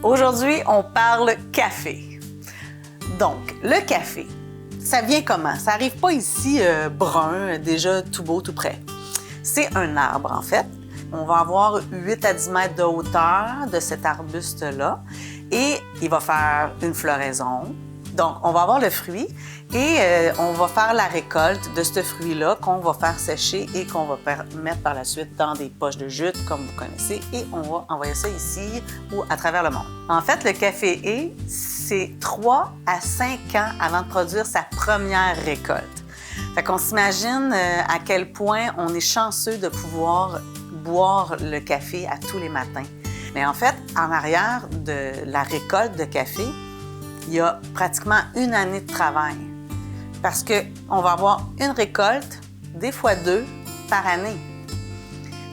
Aujourd'hui, on parle café. Donc, le café, ça vient comment? Ça n'arrive pas ici brun, déjà tout beau, tout prêt. C'est un arbre, en fait. On va avoir 8 à 10 mètres de hauteur de cet arbuste-là et il va faire une floraison. Donc, on va avoir le fruit et on va faire la récolte de ce fruit-là qu'on va faire sécher et qu'on va mettre par la suite dans des poches de jute, comme vous connaissez, et on va envoyer ça ici ou à travers le monde. En fait, le café c'est 3 à 5 ans avant de produire sa première récolte. Fait qu'on s'imagine à quel point on est chanceux de pouvoir boire le café à tous les matins. Mais en fait, en arrière de la récolte de café, il y a pratiquement une année de travail. Parce qu'on va avoir une récolte, des fois 2, par année.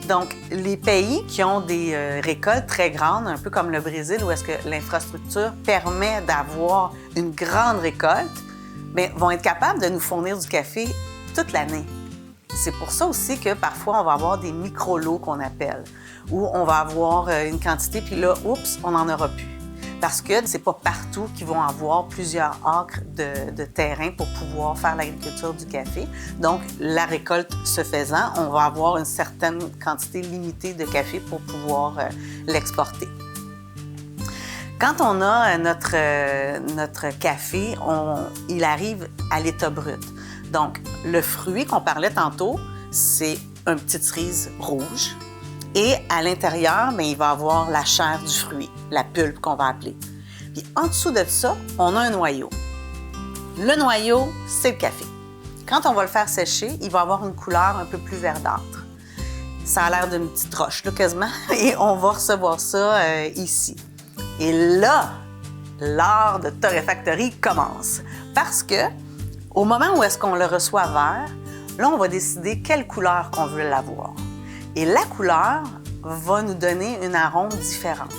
Donc, les pays qui ont des récoltes très grandes, un peu comme le Brésil, où est-ce que l'infrastructure permet d'avoir une grande récolte, bien, vont être capables de nous fournir du café toute l'année. C'est pour ça aussi que parfois, on va avoir des micro-lots qu'on appelle, où on va avoir une quantité, puis là, oups, on n'en aura plus. Parce que c'est pas partout qu'ils vont avoir plusieurs acres de terrain pour pouvoir faire l'agriculture du café. Donc, la récolte se faisant, on va avoir une certaine quantité limitée de café pour pouvoir l'exporter. Quand on a notre café, il arrive à l'état brut. Donc, le fruit qu'on parlait tantôt, c'est une petite cerise rouge. Et à l'intérieur, bien, il va avoir la chair du fruit, la pulpe qu'on va appeler. Puis en dessous de ça, on a un noyau. Le noyau, c'est le café. Quand on va le faire sécher, il va avoir une couleur un peu plus verdâtre. Ça a l'air d'une petite roche, là, quasiment, et on va recevoir ça ici. Et là, l'art de torréfactorie commence. Parce que, au moment où est-ce qu'on le reçoit vert, là, on va décider quelle couleur qu'on veut l'avoir. Et la couleur va nous donner une arôme différente.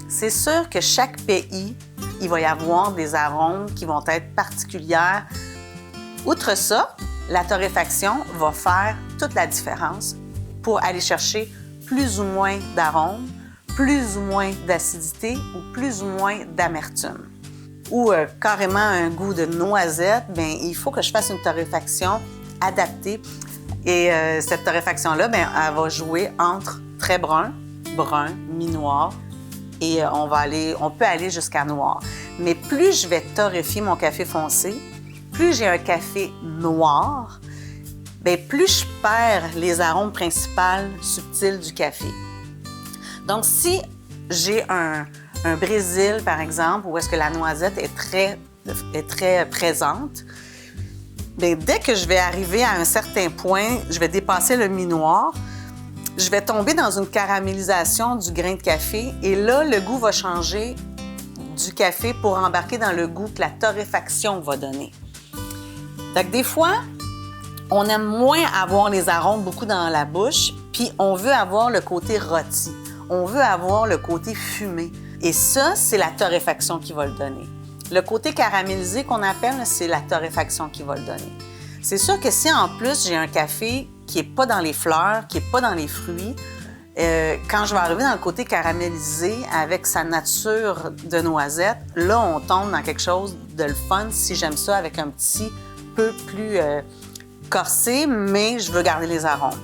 C'est sûr que chaque pays, il va y avoir des arômes qui vont être particulières. Outre ça, la torréfaction va faire toute la différence pour aller chercher plus ou moins d'arômes, plus ou moins d'acidité ou plus ou moins d'amertume. Ou carrément un goût de noisette, bien, il faut que je fasse une torréfaction adaptée. Et cette torréfaction-là, bien, elle va jouer entre très brun, mi-noir, et on peut aller jusqu'à noir. Mais plus je vais torréfier mon café foncé, plus j'ai un café noir, bien, plus je perds les arômes principaux subtils du café. Donc, si j'ai un Brésil, par exemple, où est-ce que la noisette est très présente, bien, dès que je vais arriver à un certain point, je vais dépasser le mi-noir, je vais tomber dans une caramélisation du grain de café et là, le goût va changer du café pour embarquer dans le goût que la torréfaction va donner. Fait que des fois, on aime moins avoir les arômes beaucoup dans la bouche, puis on veut avoir le côté rôti, on veut avoir le côté fumé. Et ça, c'est la torréfaction qui va le donner. Le côté caramélisé qu'on appelle, c'est la torréfaction qui va le donner. C'est sûr que si en plus j'ai un café qui n'est pas dans les fleurs, qui n'est pas dans les fruits, quand je vais arriver dans le côté caramélisé avec sa nature de noisette, là, on tombe dans quelque chose de le fun si j'aime ça avec un petit peu plus corsé, mais je veux garder les arômes.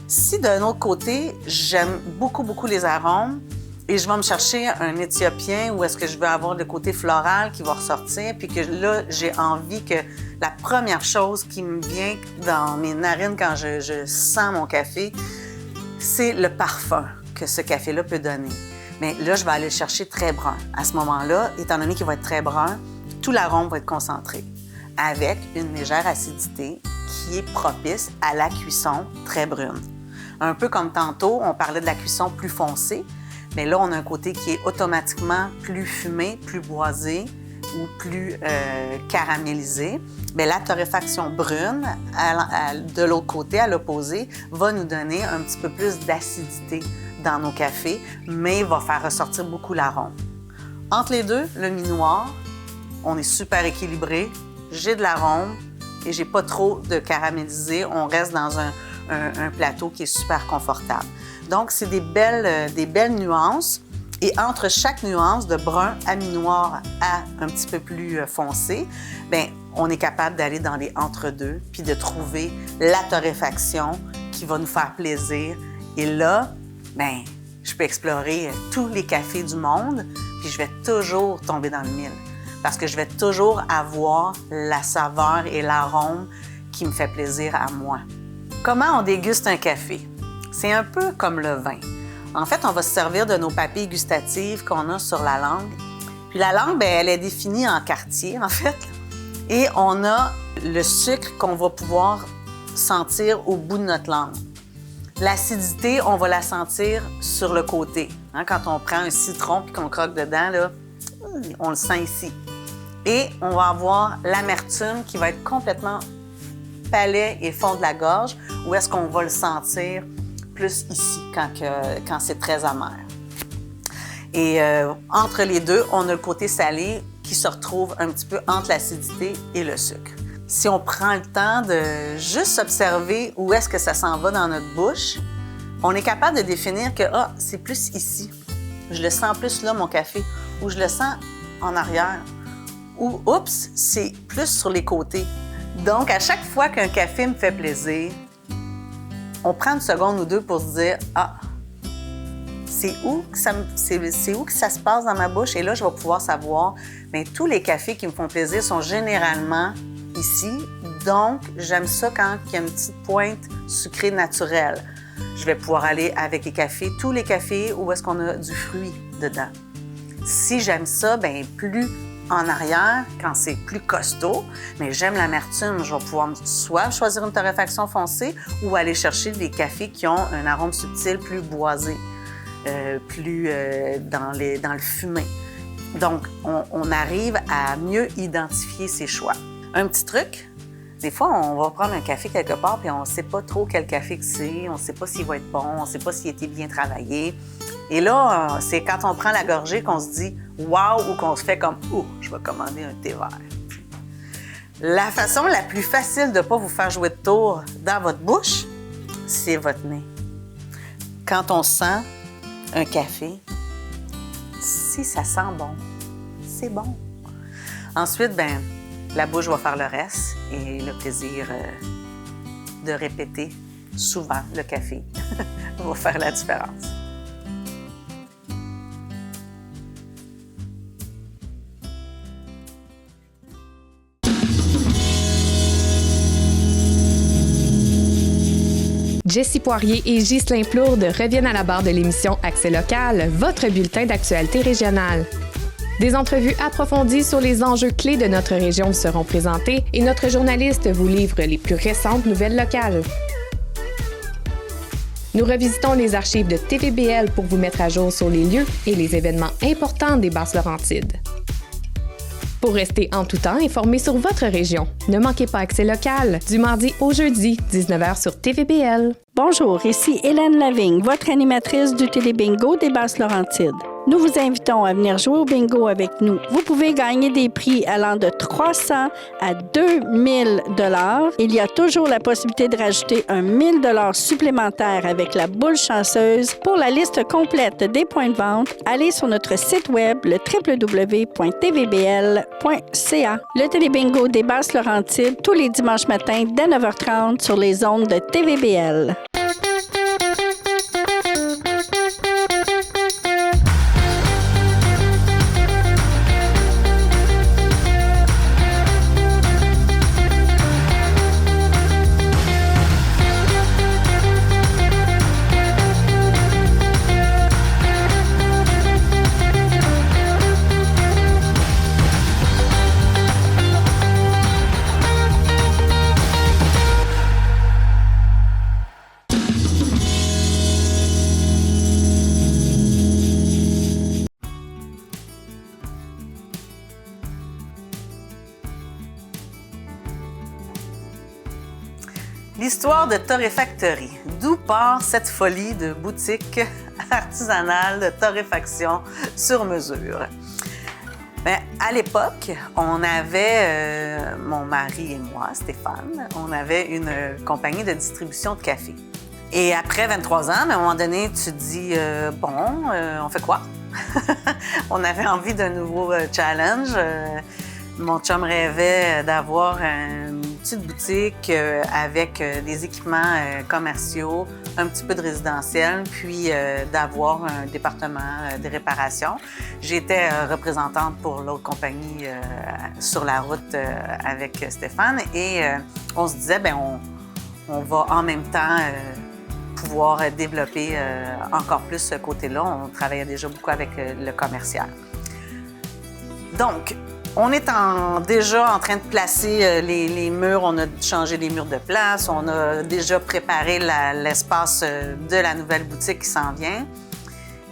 Si d'un autre côté, j'aime beaucoup, beaucoup les arômes, et je vais me chercher un Éthiopien où est-ce que je veux avoir le côté floral qui va ressortir, puis que là, j'ai envie que la première chose qui me vient dans mes narines quand je sens mon café, c'est le parfum que ce café-là peut donner. Mais là, je vais aller le chercher très brun. À ce moment-là, étant donné qu'il va être très brun, tout l'arôme va être concentré avec une légère acidité qui est propice à la cuisson très brune. Un peu comme tantôt, on parlait de la cuisson plus foncée, mais là, on a un côté qui est automatiquement plus fumé, plus boisé ou plus caramélisé. Bien, la torréfaction brune, de l'autre côté, à l'opposé, va nous donner un petit peu plus d'acidité dans nos cafés, mais va faire ressortir beaucoup l'arôme. Entre les deux, le mi-noir, on est super équilibré, j'ai de l'arôme et j'ai pas trop de caramélisé. On reste dans un plateau qui est super confortable. Donc, c'est des belles nuances. Et entre chaque nuance de brun à mi-noir à un petit peu plus foncé, bien, on est capable d'aller dans les entre-deux puis de trouver la torréfaction qui va nous faire plaisir. Et là, bien, je peux explorer tous les cafés du monde puis je vais toujours tomber dans le mille parce que je vais toujours avoir la saveur et l'arôme qui me fait plaisir à moi. Comment on déguste un café? C'est un peu comme le vin. En fait, on va se servir de nos papilles gustatives qu'on a sur la langue. Puis la langue, bien, elle est définie en quartiers, en fait. Et on a le sucre qu'on va pouvoir sentir au bout de notre langue. L'acidité, on va la sentir sur le côté. Hein, quand on prend un citron et qu'on croque dedans, là, on le sent ici. Et on va avoir l'amertume qui va être complètement palais et fond de la gorge, ou est-ce qu'on va le sentir plus ici, quand c'est très amer. Et entre les deux, on a le côté salé qui se retrouve un petit peu entre l'acidité et le sucre. Si on prend le temps de juste observer où est-ce que ça s'en va dans notre bouche, on est capable de définir que c'est plus ici. Je le sens plus là, mon café, ou je le sens en arrière, ou oups, c'est plus sur les côtés. Donc, à chaque fois qu'un café me fait plaisir, on prend une seconde ou deux pour se dire c'est où que ça se passe dans ma bouche? Et là, je vais pouvoir savoir, bien, tous les cafés qui me font plaisir sont généralement ici. Donc, j'aime ça quand il y a une petite pointe sucrée naturelle. Je vais pouvoir aller avec les cafés, tous les cafés où est-ce qu'on a du fruit dedans. Si j'aime ça, bien, plus en arrière, quand c'est plus costaud, mais j'aime l'amertume, je vais pouvoir soit choisir une torréfaction foncée ou aller chercher des cafés qui ont un arôme subtil plus boisé, plus dans le fumé. Donc, on arrive à mieux identifier ses choix. Un petit truc, des fois, on va prendre un café quelque part puis on ne sait pas trop quel café que c'est, on ne sait pas s'il va être bon, on ne sait pas s'il a été bien travaillé. Et là, c'est quand on prend la gorgée qu'on se dit « wow » ou qu'on se fait comme « oh, je vais commander un thé vert ». La façon la plus facile de ne pas vous faire jouer de tour dans votre bouche, c'est votre nez. Quand on sent un café, si ça sent bon, c'est bon. Ensuite, bien, la bouche va faire le reste et le plaisir de répéter souvent le café va faire la différence. Jessie Poirier et Ghislain Plourde reviennent à la barre de l'émission Accès local, votre bulletin d'actualité régionale. Des entrevues approfondies sur les enjeux clés de notre région seront présentées et notre journaliste vous livre les plus récentes nouvelles locales. Nous revisitons les archives de TVBL pour vous mettre à jour sur les lieux et les événements importants des Basses-Laurentides. Pour rester en tout temps informé sur votre région, ne manquez pas Accès local, du mardi au jeudi, 19h sur TVBL. Bonjour, ici Hélène Lavigne, votre animatrice du Télébingo des Basses-Laurentides. Nous vous invitons à venir jouer au bingo avec nous. Vous pouvez gagner des prix allant de 300 à 2000 $. Il y a toujours la possibilité de rajouter un 1000 $ supplémentaire avec la boule chanceuse. Pour la liste complète des points de vente, allez sur notre site web, le www.tvbl.ca. Le Télébingo des Basses-Laurentides, tous les dimanches matins dès 9h30 sur les ondes de TVBL. L'histoire de torréfactorie. D'où part cette folie de boutique artisanale de torréfaction sur mesure? Bien, à l'époque, on avait, mon mari et moi, Stéphane, on avait une compagnie de distribution de café. Et après 23 ans, à un moment donné, tu te dis, on fait quoi? On avait envie d'un nouveau challenge. Mon chum rêvait d'avoir une petite boutique avec des équipements commerciaux, un petit peu de résidentiel, puis d'avoir un département de réparation. J'étais représentante pour l'autre compagnie sur la route avec Stéphane et on se disait, bien, on va en même temps pouvoir développer encore plus ce côté-là. On travaillait déjà beaucoup avec le commercial. Donc, on est déjà en train de placer les murs. On a changé les murs de place. On a déjà préparé l'espace de la nouvelle boutique qui s'en vient.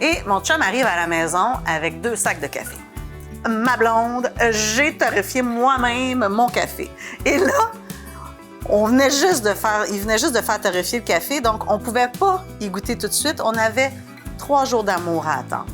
Et mon chum arrive à la maison avec 2 sacs de café. Ma blonde, j'ai torréfié moi-même mon café. Et là, il venait juste de faire torréfier le café, donc on ne pouvait pas y goûter tout de suite. On avait 3 jours d'amour à attendre.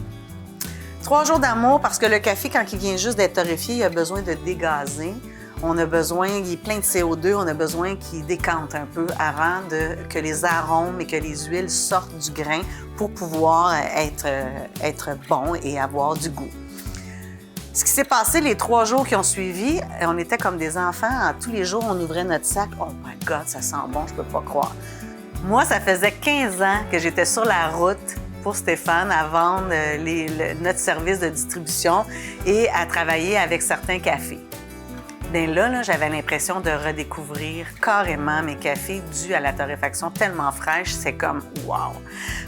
3 jours d'amour parce que le café, quand il vient juste d'être torréfié, il a besoin de dégazer. Il est plein de CO2, on a besoin qu'il décante un peu avant que les arômes et que les huiles sortent du grain pour pouvoir être bon et avoir du goût. Ce qui s'est passé les 3 jours qui ont suivi, on était comme des enfants. Tous les jours, on ouvrait notre sac. « Oh my God, ça sent bon, je peux pas croire. » Moi, ça faisait 15 ans que j'étais sur la route pour Stéphane à vendre notre service de distribution et à travailler avec certains cafés. Bien là, j'avais l'impression de redécouvrir carrément mes cafés dus à la torréfaction tellement fraîche, c'est comme wow!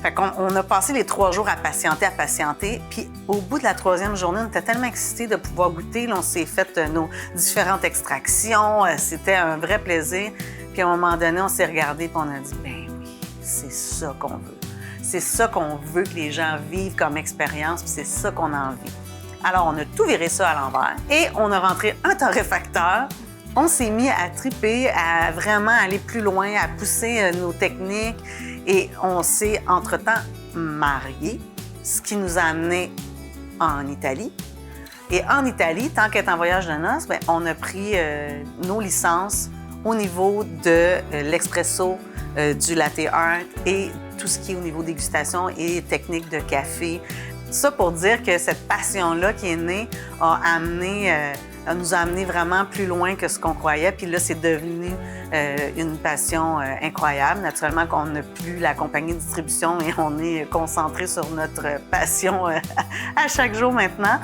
Fait qu'on a passé les 3 jours à patienter, puis au bout de la 3e journée, on était tellement excités de pouvoir goûter. Là, on s'est fait nos différentes extractions, c'était un vrai plaisir. Puis à un moment donné, on s'est regardé et on a dit, ben oui, c'est ça qu'on veut. C'est ça qu'on veut que les gens vivent comme expérience, puis c'est ça qu'on a envie. Alors, on a tout viré ça à l'envers et on a rentré un torréfacteur. On s'est mis à triper, à vraiment aller plus loin, à pousser nos techniques et on s'est entre-temps mariés, ce qui nous a amenés en Italie. Et en Italie, tant qu'être en voyage de noces, bien, on a pris nos licences au niveau de l'expresso, du latte art et tout ce qui est au niveau dégustation et technique de café. Ça pour dire que cette passion-là qui est née nous a amené vraiment plus loin que ce qu'on croyait. Puis là, c'est devenu une passion incroyable. Naturellement qu'on n'a plus la compagnie de distribution et on est concentré sur notre passion à chaque jour maintenant.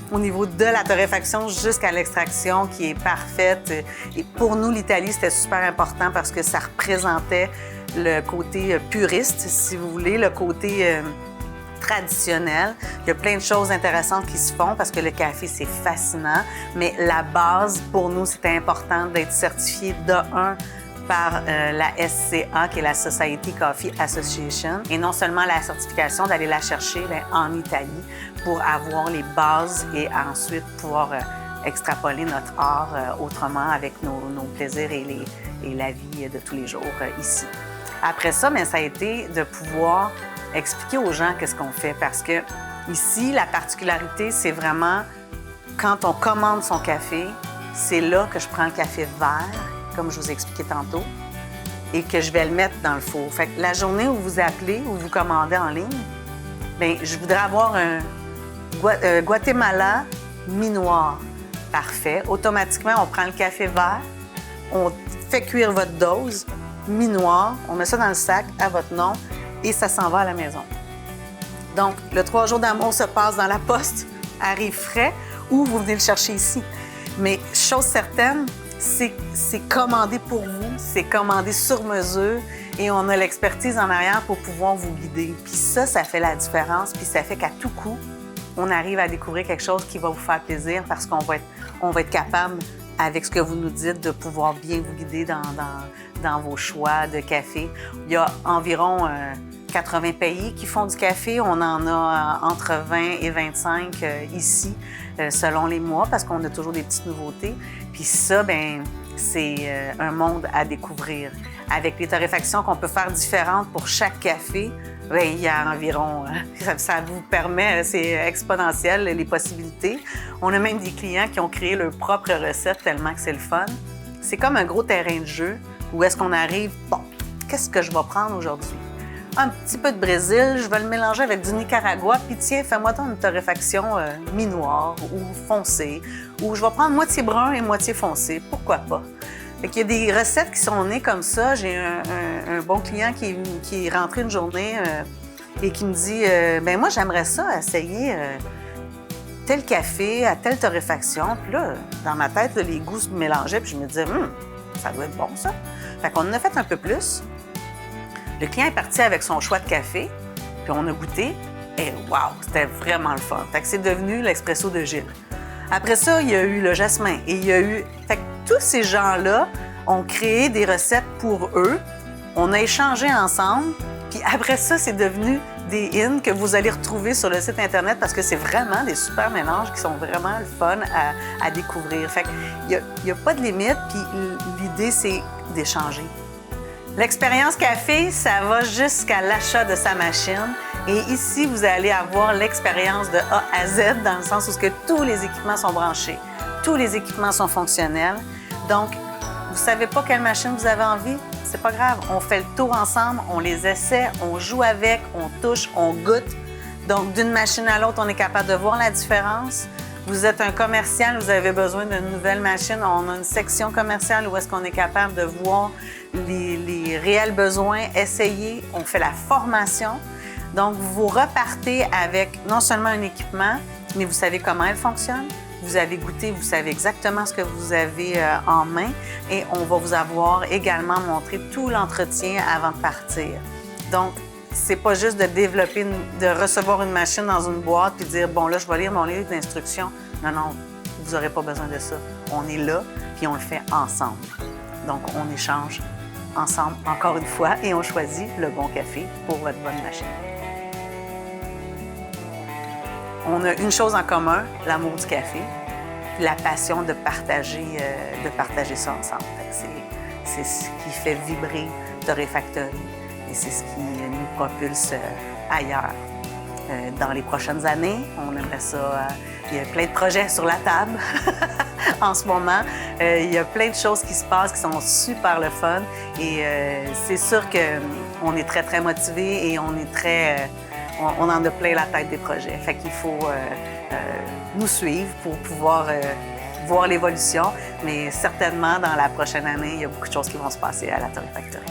Au niveau de la torréfaction jusqu'à l'extraction qui est parfaite. Et pour nous, l'Italie, c'était super important parce que ça représentait le côté puriste, si vous voulez, le côté traditionnel. Il y a plein de choses intéressantes qui se font parce que le café, c'est fascinant. Mais la base, pour nous, c'était important d'être certifié par la SCA, qui est la Society Coffee Association. Et non seulement la certification, d'aller la chercher en Italie pour avoir les bases et ensuite pouvoir extrapoler notre art autrement avec nos plaisirs et la vie de tous les jours ici. Après ça, bien, ça a été de pouvoir expliquer aux gens qu'est-ce qu'on fait parce que ici, la particularité, c'est vraiment quand on commande son café, c'est là que je prends le café vert, comme je vous ai expliqué tantôt, et que je vais le mettre dans le four. Fait que la journée où vous appelez ou vous commandez en ligne, bien, je voudrais avoir un Guatemala mi-noir. Parfait. Automatiquement, on prend le café vert, on fait cuire votre dose mi-noir, on met ça dans le sac à votre nom et ça s'en va à la maison. Donc, le 3 jours d'amour se passe dans la poste, arrive frais ou vous venez le chercher ici. Mais chose certaine, c'est commandé pour vous, c'est commandé sur mesure et on a l'expertise en arrière pour pouvoir vous guider. Puis ça fait la différence, puis ça fait qu'à tout coup, on arrive à découvrir quelque chose qui va vous faire plaisir parce qu'on va être capable, avec ce que vous nous dites, de pouvoir bien vous guider dans vos choix de café. Il y a environ 80 pays qui font du café. On en a entre 20 et 25 ici, selon les mois, parce qu'on a toujours des petites nouveautés. Puis ça, bien, c'est un monde à découvrir. Avec les torréfactions qu'on peut faire différentes pour chaque café, bien, il y a environ... ça vous permet, c'est exponentiel, les possibilités. On a même des clients qui ont créé leur propre recette tellement que c'est le fun. C'est comme un gros terrain de jeu où est-ce qu'on arrive, bon, qu'est-ce que je vais prendre aujourd'hui? un petit peu de Brésil, je vais le mélanger avec du Nicaragua, puis tiens, fais-moi donc une torréfaction mi-noire ou foncée, ou je vais prendre moitié brun et moitié foncé, pourquoi pas? Fait qu'il y a des recettes qui sont nées comme ça. J'ai un bon client qui est rentré une journée et qui me dit ben moi, j'aimerais ça essayer tel café à telle torréfaction. Puis là, dans ma tête, là, les goûts se mélangeaient, puis je me disais ça doit être bon, ça. Fait qu'on en a fait un peu plus. Le client est parti avec son choix de café, puis on a goûté, et wow, c'était vraiment le fun. Fait que c'est devenu l'expresso de Gilles. Après ça, il y a eu le jasmin, et il y a eu... Fait que tous ces gens-là ont créé des recettes pour eux, on a échangé ensemble, puis après ça, c'est devenu des in que vous allez retrouver sur le site Internet parce que c'est vraiment des super mélanges qui sont vraiment le fun à découvrir. Fait qu'il n'y a pas de limite, puis l'idée, c'est d'échanger. L'expérience café, ça va jusqu'à l'achat de sa machine. Et ici, vous allez avoir l'expérience de A à Z, dans le sens où tous les équipements sont branchés, tous les équipements sont fonctionnels. Donc, vous ne savez pas quelle machine vous avez envie? C'est pas grave. On fait le tour ensemble, on les essaie, on joue avec, on touche, on goûte. Donc, d'une machine à l'autre, on est capable de voir la différence. Vous êtes un commercial, vous avez besoin d'une nouvelle machine. On a une section commerciale où est-ce qu'on est capable de voir les réels besoins, essayer. On fait la formation. Donc, vous repartez avec non seulement un équipement, mais vous savez comment elle fonctionne. Vous avez goûté, vous savez exactement ce que vous avez en main. Et on va vous avoir également montré tout l'entretien avant de partir. Donc, c'est pas juste de développer, de recevoir une machine dans une boîte puis dire, bon, là, je vais lire mon livre d'instructions. Non, non, vous n'aurez pas besoin de ça. On est là, puis on le fait ensemble. Donc, on échange ensemble, encore une fois, et on choisit le bon café pour votre bonne machine. On a une chose en commun, l'amour du café, puis la passion de partager ça ensemble. C'est ce qui fait vibrer Torréfactory. Et c'est ce qui nous propulse ailleurs. Dans les prochaines années, on aimerait ça... il y a plein de projets sur la table en ce moment. Il y a plein de choses qui se passent qui sont super le fun. Et c'est sûr qu'on est très, très motivés et on est très... on en a plein la tête des projets. Fait qu'il faut nous suivre pour pouvoir voir l'évolution. Mais certainement, dans la prochaine année, il y a beaucoup de choses qui vont se passer à la Torréfactory.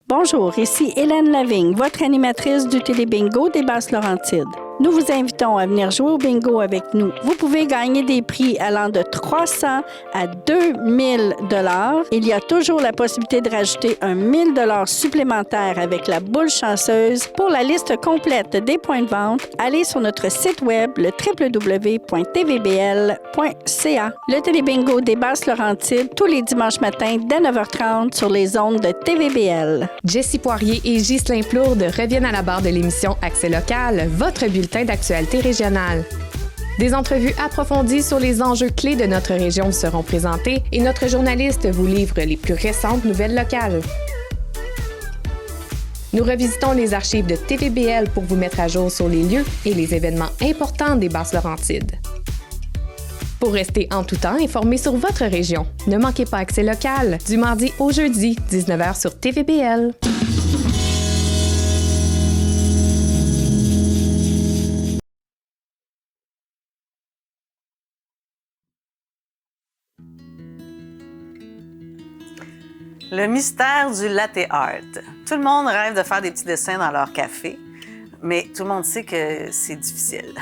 Bonjour, ici Hélène Lavigne, votre animatrice du Télébingo des Basses-Laurentides. Nous vous invitons à venir jouer au bingo avec nous. Vous pouvez gagner des prix allant de 300 à 2000 $. Il y a toujours la possibilité de rajouter un 1000 $ supplémentaire avec la boule chanceuse. Pour la liste complète des points de vente, allez sur notre site web, le www.tvbl.ca. Le Télébingo des Basses-Laurentides, tous les dimanches matins dès 9h30 sur les ondes de TVBL. Jessie Poirier et Ghislain Plourde reviennent à la barre de l'émission Accès local, votre bulletin d'actualité régionale. Des entrevues approfondies sur les enjeux clés de notre région seront présentées et notre journaliste vous livre les plus récentes nouvelles locales. Nous revisitons les archives de TVBL pour vous mettre à jour sur les lieux et les événements importants des Basses-Laurentides. Pour rester en tout temps informé sur votre région, ne manquez pas Accès local, du mardi au jeudi, 19h sur TVBL. Le mystère du latte art. Tout le monde rêve de faire des petits dessins dans leur café, mais tout le monde sait que c'est difficile.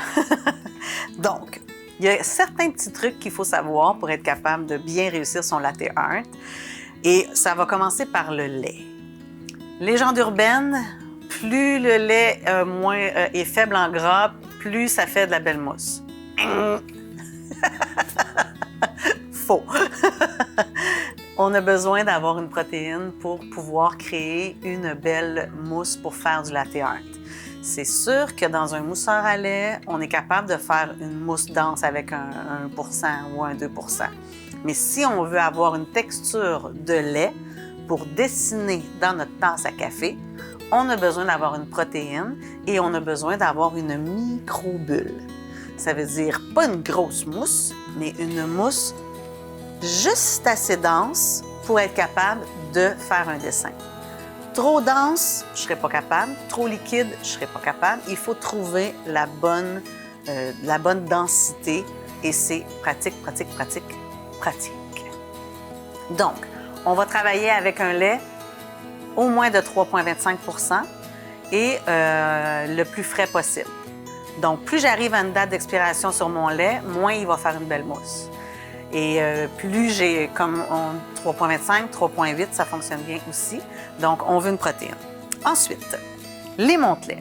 Donc, il y a certains petits trucs qu'il faut savoir pour être capable de bien réussir son latte art. Et ça va commencer par le lait. Légende urbaine, plus le lait est faible en gras, plus ça fait de la belle mousse. Faux. On a besoin d'avoir une protéine pour pouvoir créer une belle mousse pour faire du latte art. C'est sûr que dans un mousseur à lait, on est capable de faire une mousse dense avec un 1% ou un 2%. Mais si on veut avoir une texture de lait pour dessiner dans notre tasse à café, on a besoin d'avoir une protéine et on a besoin d'avoir une microbulle. Ça veut dire pas une grosse mousse, mais une mousse juste assez dense pour être capable de faire un dessin. Trop dense, je ne serais pas capable. Trop liquide, je ne serais pas capable. Il faut trouver la bonne densité et c'est pratique. Donc, on va travailler avec un lait au moins de 3,25 % et le plus frais possible. Donc, plus j'arrive à une date d'expiration sur mon lait, moins il va faire une belle mousse. Et plus j'ai, comme 3,25, 3,8, ça fonctionne bien aussi. Donc, on veut une protéine. Ensuite, les montelets.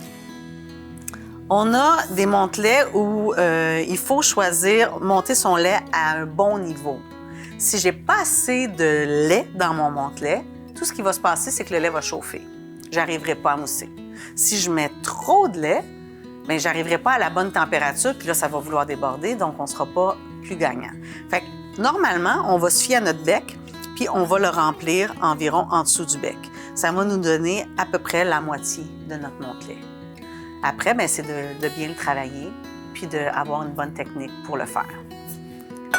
On a des montelets où il faut choisir, monter son lait à un bon niveau. Si j'ai pas assez de lait dans mon montelet, tout ce qui va se passer, c'est que le lait va chauffer. J'arriverai pas à mousser. Si je mets trop de lait, bien, j'arriverai pas à la bonne température, puis là, ça va vouloir déborder, donc on sera pas plus gagnant. Fait que, normalement, on va se fier à notre bec, puis on va le remplir environ en dessous du bec. Ça va nous donner à peu près la moitié de notre montelet. Après, bien, c'est de bien le travailler, puis d'avoir une bonne technique pour le faire.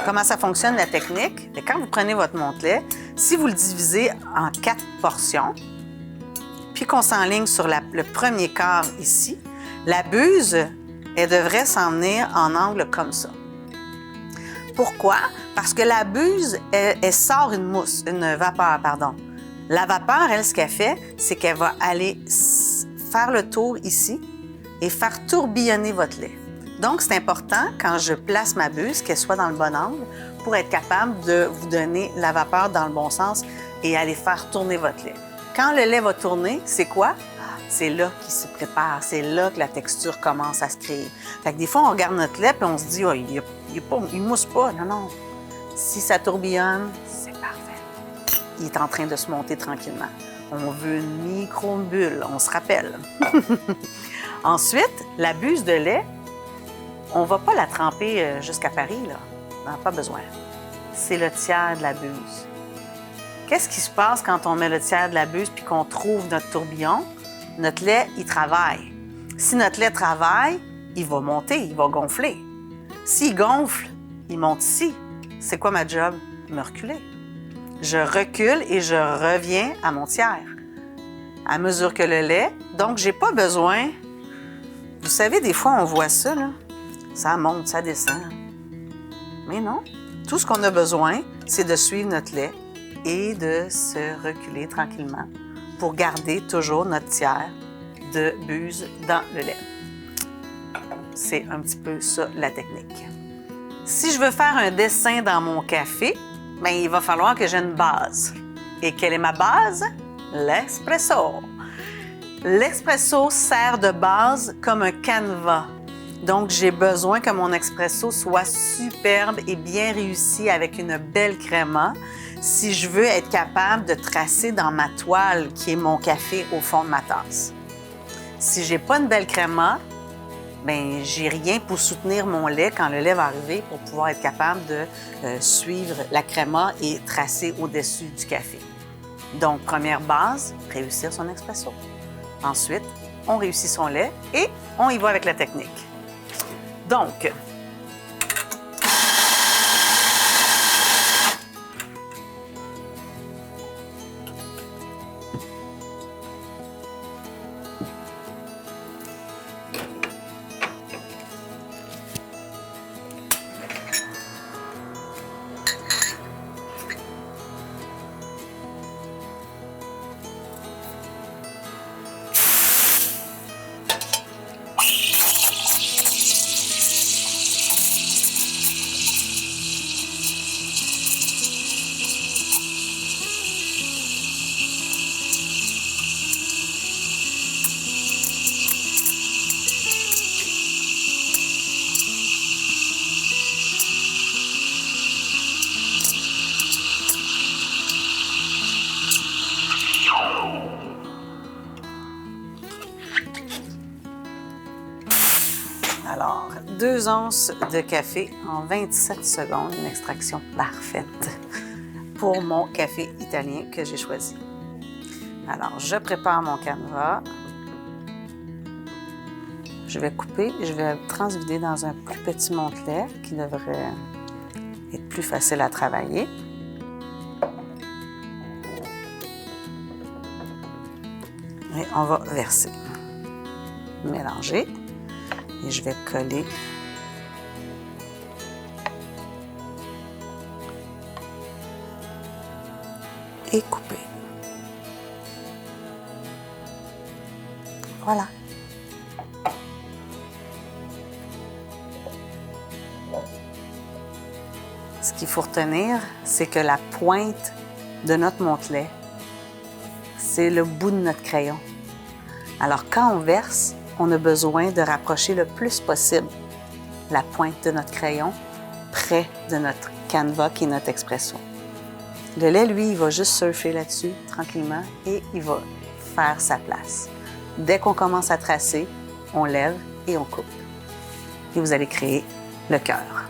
Comment ça fonctionne, la technique? Bien, quand vous prenez votre montelet, si vous le divisez en 4 portions, puis qu'on s'enligne sur le premier quart ici, la buse, elle devrait s'en venir en angle comme ça. Pourquoi? Parce que la buse, elle sort une vapeur, pardon. La vapeur, elle, ce qu'elle fait, c'est qu'elle va aller faire le tour ici et faire tourbillonner votre lait. Donc, c'est important, quand je place ma buse, qu'elle soit dans le bon angle pour être capable de vous donner la vapeur dans le bon sens et aller faire tourner votre lait. Quand le lait va tourner, c'est quoi? C'est là qu'il se prépare, c'est là que la texture commence à se créer. Fait que des fois, on regarde notre lait et on se dit, oh, il mousse pas. Non, non. Si ça tourbillonne, c'est parfait. Il est en train de se monter tranquillement. On veut une micro-bulle, on se rappelle. Ensuite, la buse de lait, on ne va pas la tremper jusqu'à Paris, là. On n'a pas besoin. C'est le tiers de la buse. Qu'est-ce qui se passe quand on met le tiers de la buse puis qu'on trouve notre tourbillon? Notre lait, il travaille. Si notre lait travaille, il va monter, il va gonfler. S'il gonfle, il monte ici. C'est quoi ma job? Me reculer. Je recule et je reviens à mon tiers. À mesure que le lait, donc j'ai pas besoin... Vous savez, des fois, on voit ça, là. Ça monte, ça descend. Mais non. Tout ce qu'on a besoin, c'est de suivre notre lait et de se reculer tranquillement pour garder toujours notre tiers de buse dans le lait. C'est un petit peu ça, la technique. Si je veux faire un dessin dans mon café, bien, il va falloir que j'ai une base. Et quelle est ma base? L'espresso. L'espresso sert de base comme un canevas. Donc, j'ai besoin que mon espresso soit superbe et bien réussi avec une belle créma si je veux être capable de tracer dans ma toile qui est mon café au fond de ma tasse. Si j'ai pas une belle créma, bien, j'ai rien pour soutenir mon lait quand le lait va arriver pour pouvoir être capable de suivre la créma et tracer au-dessus du café. Donc, première base, réussir son espresso. Ensuite, on réussit son lait et on y va avec la technique. Donc, 2 onces de café en 27 secondes, une extraction parfaite pour mon café italien que j'ai choisi. Alors, je prépare mon canevas. Je vais couper, je vais transvider dans un plus petit montelet qui devrait être plus facile à travailler. Et on va verser, mélanger et je vais coller et couper. Voilà. Ce qu'il faut retenir, c'est que la pointe de notre montelet, c'est le bout de notre crayon. Alors, quand on verse, on a besoin de rapprocher le plus possible la pointe de notre crayon près de notre canevas qui est notre expresso. Le lait, lui, il va juste surfer là-dessus tranquillement et il va faire sa place. Dès qu'on commence à tracer, on lève et on coupe. Et vous allez créer le cœur.